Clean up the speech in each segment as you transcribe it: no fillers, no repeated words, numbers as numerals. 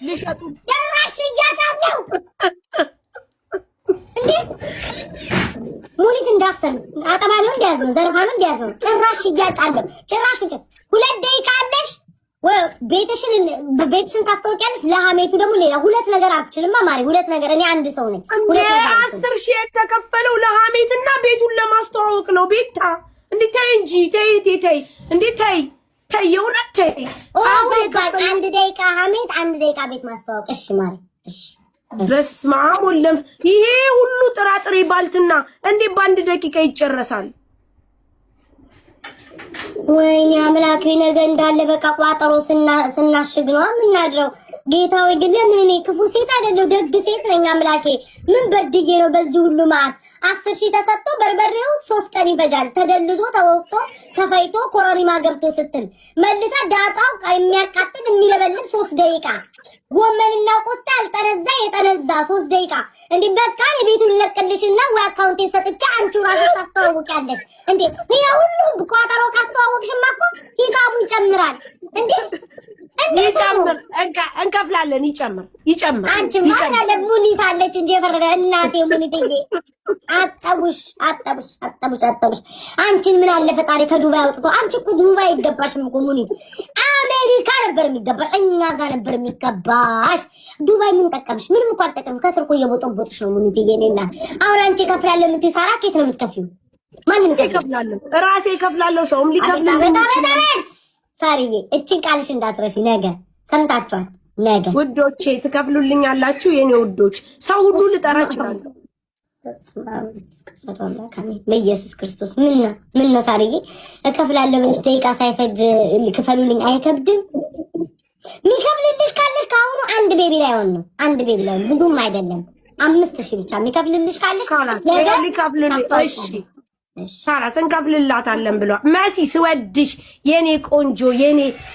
ልሸጡ ጭራሽ እያጫለው እንዴ ሙኒት እንዳሰም አጠባለው እንዲያዘው ዘርፋለው እንዲያዘው ጭራሽ እያጫለው ጭራሽ ቁጭ 2 ደቂቃ አለሽ ቤትሽን ታስተዋውቂያለሽ። ለሐሜቱ ደግሞ ሌላ 2 ነገር አትችልማ ማሪ 2 ነገር እኔ አንድ ሰው ነኝ። 10 ሺህ የተከፈለው ለሐሜትና ቤቱን ለማስተዋወቅ ነው። ቤታ እንዴ ተይ እንጂ ተይ እንዴ ተይ የእውነት ተይ። አንድ ደቂቃ ሐሜት 1 ደቂቃ ቤት ማስተዋወቅ። እሺ ማሪ እሺ። በስመ አብ ወለም ይሄ ሁሉ ጥራጥሬ ባልትና እንዴ በ1 ደቂቃ ይጨረሳል? ወይኔ አምላኬ ነገ እንዳለ በቃ ቋጠሮ ስናሽግ ነው የምናድረው። ጌታዬ ግን ለምን እኔ ክፉ ሴት አይደለሁ ደግ ሴት ነኝ። አምላኬ ምን በድዬ ነው በዚህ ሁሉ ማት 10 ሺህ ተሰጥቶ በርበሬው 3 ቀን ይፈጃል። ተደልዞ ተወቅቶ ተፈይቶ ኮረሪማ ገብቶ ስትል መልሳ ዳጣው የሚያቃጥል የሚለበልብ 3 ደቂቃ ጎመንና ቆስጣ ያልጠነዛ የጠነዛ 3 ደቂቃ እንዴ በቃ የቤቱን ለቅልሽና ወይ አካውንቴን ሰጥቼ አንቺው ራስሽ ታስተዋውቂያለሽ እንዴ? ይሄ ሁሉ ቋጠሮ ካስተዋወቅሽማ እኮ ሂሳቡ ይጨምራል እንዴ? ይጨምር እንከፍላለን። ይጨምር አንቺ ማለት ሙኒት አለች እንጂ የፈረደ እናቴ ሙኒትዬ አጣቡሽ አንቺን ምን አለ ፈጣሪ ከዱባይ አውጥቶ። አንቺ እኮ ዱባይ አይገባሽም እኮ ሙኒት፣ አሜሪካ ነበር የሚገባሽ፣ እኛ ጋር ነበር የሚገባሽ። ዱባይ ምን ጠቀምሽ? ምንም እኮ አልጠቀምሽ። ከስር እኮ እየቦጠቦጥሽ ነው ሙኒትዬ። እኔና አሁን አንቺ ከፍላለሁ የምትይ ሳራ ኬት ነው የምትከፍይው? ማንም ይከፍላለሁ፣ ራሴ ይከፍላለሁ። ሰውም ሊከፍልልኝ ይችላል። ሳሪዬ እቺን ቃልሽ እንዳትረሺ። ነገ ሰምታችኋል። ነገ ውዶቼ ትከፍሉልኛላችሁ የኔ ውዶች። ሰው ሁሉ ልጠራ እችላለሁ። በኢየሱስ ክርስቶስ ምን ነው ሳሪዬ እከፍላለሁ ብለሽ ደቂቃ ሳይፈጅ ክፈሉልኝ አይከብድም? የሚከፍልልሽ ካለሽ ከአሁኑ 1 ቤቢ ላይ ሆን ነው 1 ቤቢ ላይ ብዙም አይደለም 5000 ብቻ የሚከፍልልሽ ካለሽ ነገ ሊከፍልልኝ። እሺ ሳራ እንከፍልላታለን ብሏል። መሲ ስወድሽ የኔ ቆንጆ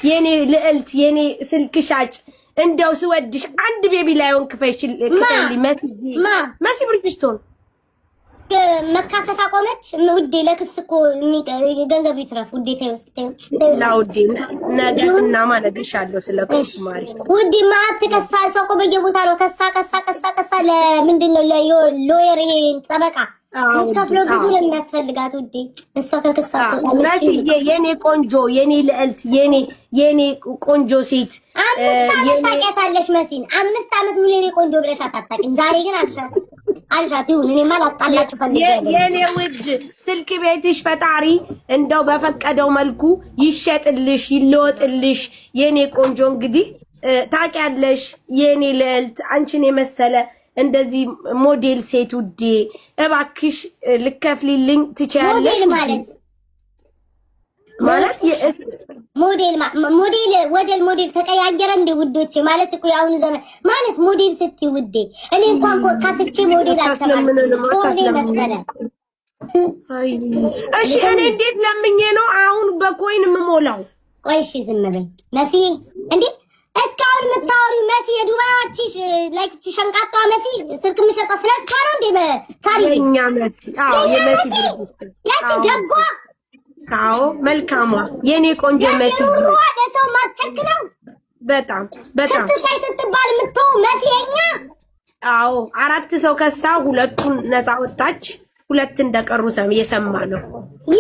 የኔ ልዕልት የኔ ስልክ ሻጭ እንደው ስወድሽ 1 ቤቢ ላይሆን ክፈይልኝ መሲ ብርጅስቶን መካሰስ አቆመች። ውዴ ለክስ እኮ ገንዘቡ ይትረፍ ውዴ። ውዴ ነገስና ማለድሻለሁ ስለኩስ ማሪ ውዴ ማት ከሳ ሰው እኮ በየቦታ ነው ከሳ ለምንድን ነው ለሎየር ይሄ ጠበቃ ከፍለው ብዙ የሚያስፈልጋት ውዴ። እሷ ከክሳ የኔ ቆንጆ የኔ ልዕልት የኔ ቆንጆ ሴት 5 ዓመት ታውቂያታለሽ መሲን 5 ዓመት ሙሉ የኔ ቆንጆ ብለሽ አታውቂም። ዛሬ ግን አልሻት ይሁን እኔ ማላጣላችሁ ፈልጋለሁ። የኔ ውድ ስልክ ቤትሽ ፈጣሪ እንደው በፈቀደው መልኩ ይሸጥልሽ ይለወጥልሽ የኔ ቆንጆ። እንግዲህ ታውቂያለሽ የኔ ልዕልት አንቺን የመሰለ እንደዚህ ሞዴል ሴት ውዴ እባክሽ ልከፍልልኝ ትችያለሽ? ማለት ሞዴል ተቀያየረ እንደ ውዶቼ ማለት እኮ ያሁን ዘመን ማለት ሞዴል ስትይ ውዴ እኔ እንኳን ካስቼ ሞዴል መሰለ። እሺ እኔ እንዴት ለምኜ ነው አሁን በኮይን የምሞላው? ቆይ እሺ ዝም በይ መሲ እንዴ እስካሁን የምታወሪው መሲ የዱባዮችሽ ላይክ ሸንቃጣ መሲ ስልክ የምሸጠው ስለሷ ነው እንዴ? ታሪክ የኛ መሲ የመሲ ያቺ ደጓ መልካሟ የኔ ቆንጆ መሲ ለሰው ማትቸክ ነው። በጣም ክትታይ ስትባል የምትተው መሲ የኛ 4 ሰው ከሳ 2ቱን ነፃ ወጣች። 2 እንደቀሩ የሰማ ነው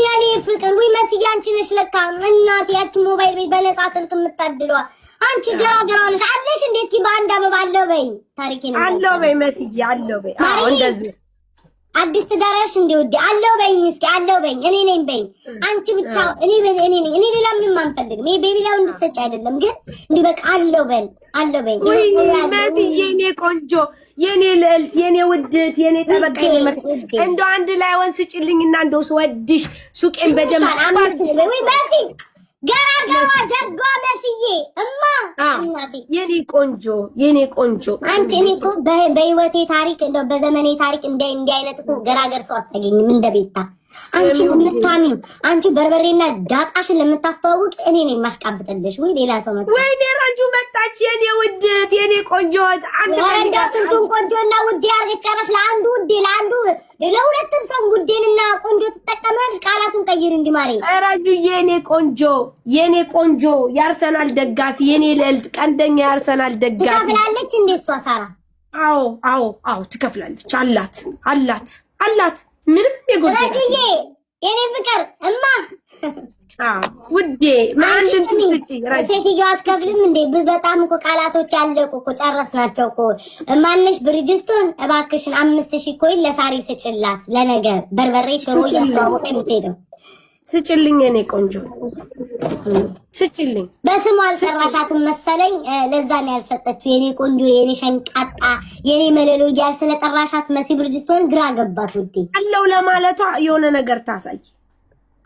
የኔ ፍቅር። ወይ መሲ አንቺ ነሽ ለካ እናቴ ያቺ ሞባይል ቤት በነፃ ስልክ የምታድለዋ አንቺ ገራገራለሽ አለሽ እንዴ? እስኪ በአንድ አበባ አለው በይ ታሪኬ ነው አለው በይ መስዬ አለው በይ እንደዚህ አዲስ ትዳራሽ እንዴ ውዴ አለው በይ እስኪ አለው በይ እኔ ነኝ በይ አንቺ ብቻ እኔ ነኝ እኔ ሌላ ምንም አንፈልግም። ይሄ ቤቢ ላው እንድትሰጪ አይደለም ግን እንዴ በቃ አለው በይ ወይ መስዬ የኔ ቆንጆ የኔ ልዕልት የኔ ውድት የኔ ጠበቃ እንደው አንድ ላይ ወንስጭልኝና እንደው ስወድሽ ሱቄን በደንብ ወይ መሲ ገራገሯ ደጓ መስዬ እናቴ የኔ ቆንጆ አንቺ እኔ እኮ በህይወቴ ታሪክ እንደው በዘመኔ ታሪክ እንዲህ አይነት እኮ ገራገር ሰው አታገኝም እንደ ቤታ አንቺ ምታሚው አንቺ በርበሬና ዳጣሽን ለምታስተዋውቅ እኔ ነኝ ማሽቃብጥልሽ ወይ ሌላ ሰው መጣ ወይ ረጁ መጣች የኔ ውድት የኔ ቆንጆት አንተ ወንዳ ስንቱን ቆንጆና ውድ ያርገሽ ጨረሽ ለአንዱ ውድ ለአንዱ ለሁለቱም ሰው ውዴንና ቆንጆ ትጠቀማለሽ ቃላቱን ቀይር እንጂ ማሬ ረጁ የኔ ቆንጆ የአርሰናል ደጋፊ የኔ ልዕልት ቀንደኛ የአርሰናል ደጋፊ ትከፍላለች እንዴ እሷ ሳራ አዎ ትከፍላለች አላት ምንም የጎደለ ረጁዬ የኔ ፍቅር እማ ውዴ ማንድን ሴትዮዋ አትከፍልም እንዴ? በጣም እኮ ቃላቶች ያለቁ እኮ ጨረስናቸው እኮ። ማነሽ ብሪጅስቶን እባክሽን 5000 ኮይን ለሳሪ ስጭላት ለነገ በርበሬ ሽሮ እያስተዋወቀ የምትሄደው ስጭልኝ የኔ ቆንጆ ስጭልኝ። በስሟ አልሰራሻትም መሰለኝ ለዛ ነው ያልሰጠችው። የኔ ቆንጆ የኔ ሸንቃጣ የኔ መለሎ እያል ስለጠራሻት መሲ ብሪጅስቶን ግራ ገባት ውዴ። አለው ለማለቷ የሆነ ነገር ታሳይ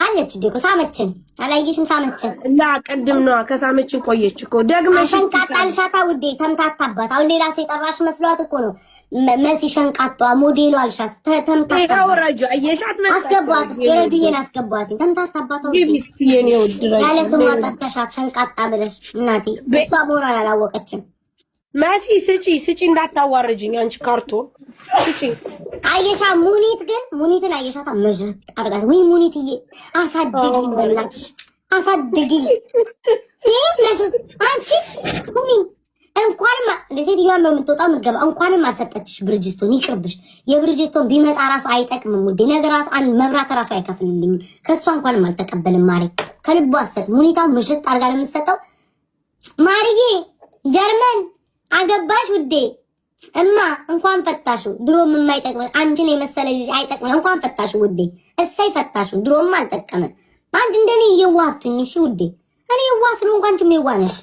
አለች እኮ ሳመችን። አላየሽም? ሳመችን ላ ቅድም ነው ከሳመችን ቆየች እኮ ደግመሽ ሸንቃጣ አልሻታ ውዴ። ተምታታባት። አሁን ሌላ ሰው የጠራሽ መስሏት እኮ ነው መሲ ሸንቃጣ ሞዴሉ አልሻት። ተምታታባት። ያወራጁ አየሻት መጣች። አስገባት የረጁዬን አስገባት። ተምታታባት ውዴ። ግቢስቲ የኔ ውድ ረጁ ያለ ስሟ ጠርተሻት ሸንቃጣ ብለሽ እናቴ እሷ መሆኗን አላወቀችም። መሲ ስጪ እንዳታዋርጅኝ አንቺ ካርቶን ስጪ። አየሻ ሙኒትን አየሻታ መዥረት አርጋት ወይ ሙኒትዬ አሳድጊኝ በላች አሳድጊኝ ይሄ አንቺ እንኳንም ለሴትዮዋ ነው የምትወጣው የምትገባ እንኳንም አልሰጠችሽ ብሪጅስቶን ይቅርብሽ። የብሪጅስቶን ቢመጣ ራሱ አይጠቅምም ውዴ። ነገር ራሱ አንድ መብራት ራሱ አይከፍልልኝም። ከሷ እንኳንም አልተቀበልም ማሪ ከልቧ አሰጥ ሙኒታው መዥረት አርጋ ለምትሰጠው ማሪዬ ጀርመን አገባሽ ውዴ። እማ እንኳን ፈታሹ ድሮም የማይጠቅመን አንቺን የመሰለ ልጅ አይጠቅመን። እንኳን ፈታሹ ውዴ እሰይ ፈታሹ ድሮም አልጠቀመን። አንቺ እንደኔ የዋህቱኝ እሺ ውዴ። እኔ የዋህ ስለሆንኩ አንቺም የዋህ ነሽ።